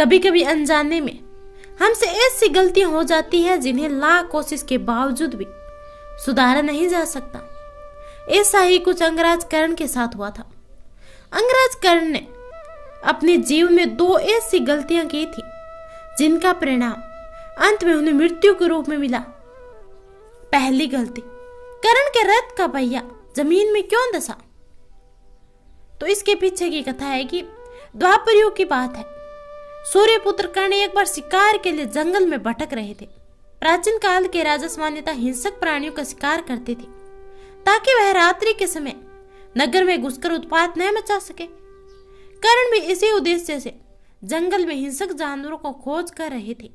कभी कभी अनजाने में हमसे ऐसी गलतियां हो जाती है जिन्हें लाख कोशिश के बावजूद भी सुधारा नहीं जा सकता। ऐसा ही कुछ अंगराज कर्ण के साथ हुआ था। अंगराज कर्ण ने अपने जीवन में 2 ऐसी गलतियां की थी जिनका परिणाम अंत में उन्हें मृत्यु के रूप में मिला। पहली गलती, कर्ण के रथ का पहिया जमीन में क्यों धंसा? तो इसके पीछे की कथा है कि द्वापर युग की बात है। सूर्यपुत्र कर्ण एक बार शिकार के लिए जंगल में भटक रहे थे। प्राचीन काल के राजा सामान्यतः हिंसक प्राणियों का शिकार करते थे ताकि वह रात्रि के समय नगर में घुसकर उत्पात न मचा सके। कर्ण भी इसी उद्देश्य से जंगल में हिंसक जानवरों को खोज कर रहे थे।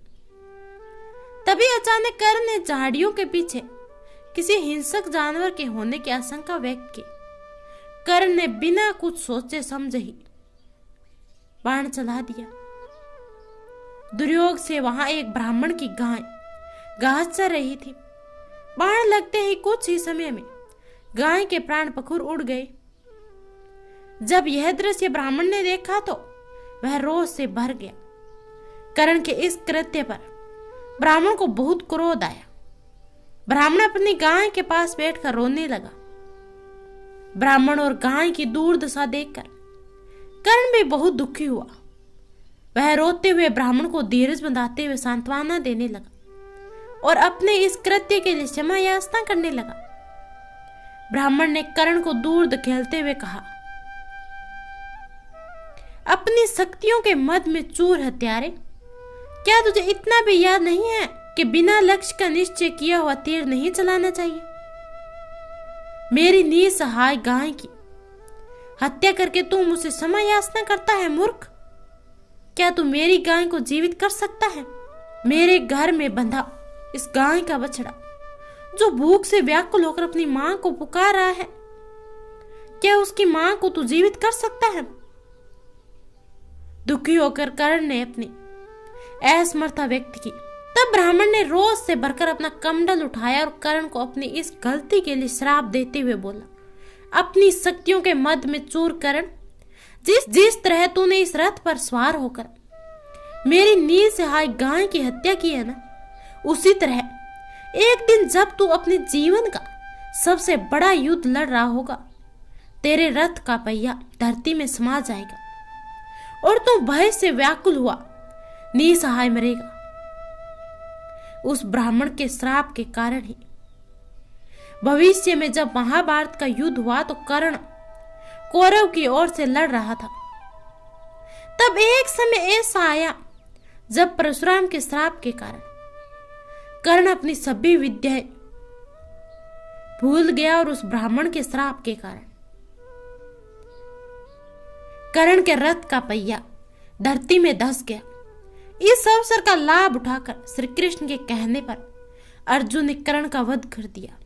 तभी अचानक कर्ण ने झाड़ियों के पीछे किसी हिंसक जानवर के होने की आशंका व्यक्त की। कर्ण ने बिना कुछ सोचे समझे ही बाण चला दिया। दुर्योग से वहां एक ब्राह्मण की गाय घास चर रही थी। बाण लगते ही कुछ ही समय में गाय के प्राण पखुर उड़ गए। जब यह दृश्य ब्राह्मण ने देखा तो वह रोष से भर गया। कर्ण के इस कृत्य पर ब्राह्मण को बहुत क्रोध आया। ब्राह्मण अपनी गाय के पास बैठकर रोने लगा। ब्राह्मण और गाय की दुर्दशा देखकर कर्ण भी बहुत दुखी हुआ। वह रोते हुए ब्राह्मण को धीरज बंधाते हुए सांत्वना देने लगा और अपने इस कृत्य के लिए क्षमा याचना करने लगा। ब्राह्मण ने कर्ण को दूर धकेलते हुए कहा, अपनी शक्तियों के मद में चूर हत्यारे, क्या तुझे इतना भी याद नहीं है कि बिना लक्ष्य का निश्चय किया हुआ तीर नहीं चलाना चाहिए? मेरी निसहाय गाय की हत्या करके तू मुझसे क्षमा याचना करता है मूर्ख। क्या तू मेरी गाय को जीवित कर सकता है? मेरे घर में बंधा इस गाय का बछड़ा जो भूख से व्याकुल होकर अपनी मां को पुकार रहा है, क्या उसकी मां को तू जीवित कर सकता है? दुखी होकर कर्ण ने अपनी असमर्थता व्यक्त की। तब ब्राह्मण ने रोष से भरकर अपना कमंडल उठाया और कर्ण को अपनी इस गलती के लिए श्राप देते हुए बोला, अपनी शक्तियों के मद में चूर कर्ण, जिस तरह तूने इस रथ पर सवार होकर मेरी निसहाय गाय की हत्या की है ना, उसी तरह एक दिन जब तू अपने जीवन का सबसे बड़ा युद्ध लड़ रहा होगा, तेरे रथ का पहिया धरती में समा जाएगा और तू भय से व्याकुल हुआ निसहाय मरेगा। उस ब्राह्मण के श्राप के कारण ही भविष्य में जब महाभारत का युद्ध हुआ तो कर्ण कौरव की ओर से लड़ रहा था। तब एक समय ऐसा आया जब परशुराम के श्राप के कारण कर्ण अपनी सभी विद्याएं भूल गया और उस ब्राह्मण के श्राप के कारण कर्ण के रथ का पहिया धरती में धंस गया। इस अवसर का लाभ उठाकर श्री कृष्ण के कहने पर अर्जुन ने कर्ण का वध कर दिया।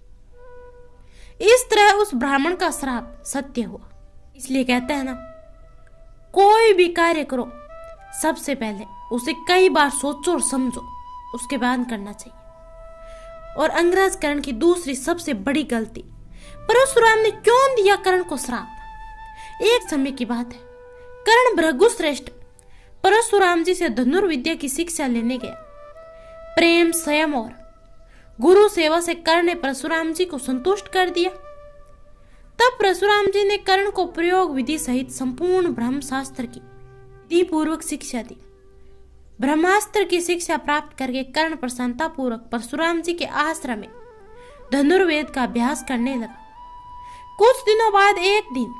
इस तरह उस ब्राह्मण का श्राप सत्य हुआ। इसलिए कहते हैं ना, कोई भी कार्य करो सबसे पहले उसे कई बार सोचो और समझो, उसके बाद करना चाहिए। और अंगराज कर्ण की दूसरी सबसे बड़ी गलती, परशुराम ने क्यों दिया कर्ण को श्राप? एक समय की बात है, कर्ण भृगुश्रेष्ठ परशुराम जी से धनुर्विद्या की शिक्षा लेने गया। प्रेम, संयम और गुरु सेवा से कर्ण ने परशुराम जी को संतुष्ट कर दिया। तब परशुराम जी ने कर्ण को प्रयोग विधि सहित संपूर्ण ब्रह्मशास्त्र की विधि पूर्वक शिक्षा दी। ब्रह्मास्त्र की शिक्षा प्राप्त करके कर्ण प्रसन्नता पूर्वक परशुराम जी के आश्रम में धनुर्वेद का अभ्यास करने लगा। कुछ दिनों बाद एक दिन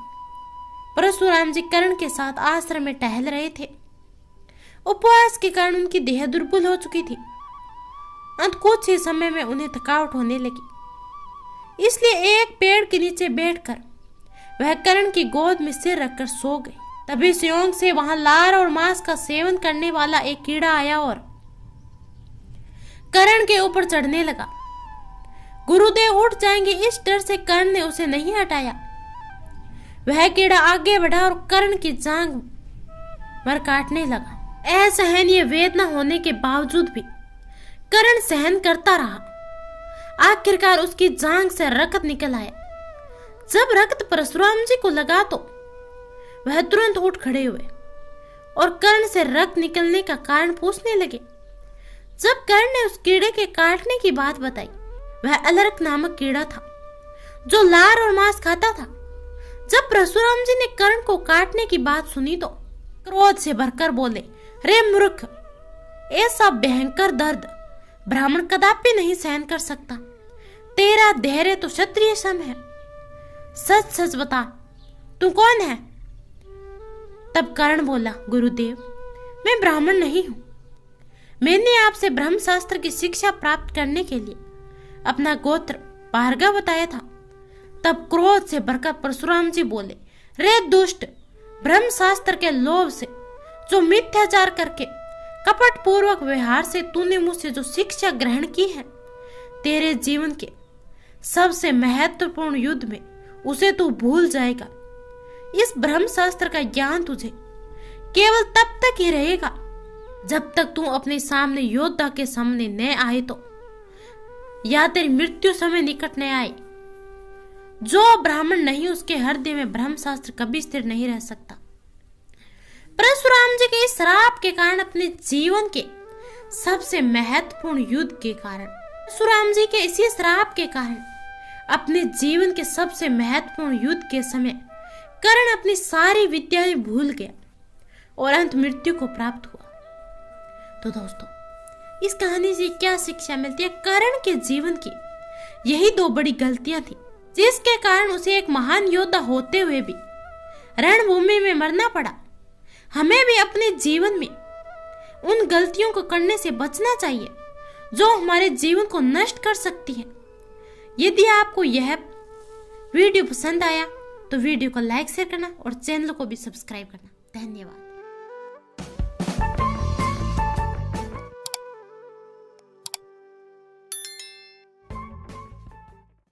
परशुराम जी कर्ण के साथ आश्रम में टहल रहे थे। उपवास के कारण उनकी देह दुर्बल हो चुकी थी। अंत कुछ ही समय में उन्हें थकावट होने लगी, इसलिए एक पेड़ के नीचे बैठकर वह कर्ण की गोद में सिर रखकर सो गए। तभी संयोग से वहां लार और मांस का सेवन करने वाला एक कीड़ा आया और कर्ण के ऊपर चढ़ने लगा। गुरुदेव उठ जाएंगे इस डर से कर्ण ने उसे नहीं हटाया। वह कीड़ा आगे बढ़ा और कर्ण की जांघ पर काटने लगा। असहनीय वेदना होने के बावजूद भी कर्ण सहन करता रहा। आखिरकार उसकी जांघ से रक्त निकल आया। जब रक्त परशुराम जी को लगा तो वह तुरंत उठ खड़े हुए और कर्ण से रक्त निकलने का कारण पूछने लगे। जब कर्ण ने उस कीड़े के काटने की बात बताई, वह अलर्क नामक कीड़ा था जो लार और मांस खाता था। जब परशुराम जी ने कर्ण को काटने की बात सुनी तो क्रोध से भरकर बोले, रे मूर्ख, ऐसा भयंकर दर्द ब्राह्मण कदापि नहीं सहन कर सकता। तेरा धैर्य तो क्षत्रिय सम है। सच सच बता, तू कौन है? तब कर्ण बोला, गुरुदेव, मैं ब्राह्मण नहीं हूं। मैंने आपसे ब्रह्म शास्त्र की शिक्षा प्राप्त करने के लिए अपना गोत्र भार्गव बताया था। तब क्रोध से भरकर परशुराम जी बोले, रे दुष्ट, ब्रह्म शास्त्र के लोभ से, जो मिथ्याचार करके कपट पूर्वक व्यवहार से तूने मुझसे जो शिक्षा ग्रहण की है, तेरे जीवन के सबसे महत्वपूर्ण युद्ध में उसे तू भूल जाएगा। इस ब्रह्म शास्त्र का ज्ञान तुझे केवल तब तक ही रहेगा जब तक तू अपने सामने योद्धा के सामने न आए तो, या तेरी मृत्यु समय निकट न आए। जो ब्राह्मण नहीं, उसके हृदय में ब्रह्म शास्त्र कभी स्थिर नहीं रह सकता। परशुराम जी के इस श्राप के कारण, अपने जीवन के सबसे महत्वपूर्ण युद्ध के कारण, परशुराम जी के इसी श्राप के कारण अपने जीवन के सबसे महत्वपूर्ण युद्ध के समय कर्ण अपनी सारी विद्याएं भूल गया और अंत मृत्यु को प्राप्त हुआ। तो दोस्तों, इस कहानी से क्या शिक्षा मिलती है? कर्ण के जीवन की यही दो बड़ी गलतियां थी जिसके कारण उसे एक महान योद्धा होते हुए भी रणभूमि में मरना पड़ा। हमें भी अपने जीवन में उन गलतियों को करने से बचना चाहिए जो हमारे जीवन को नष्ट कर सकती है। यदि आपको यह वीडियो पसंद आया तो वीडियो को लाइक शेयर करना और चैनल को भी सब्सक्राइब करना। धन्यवाद।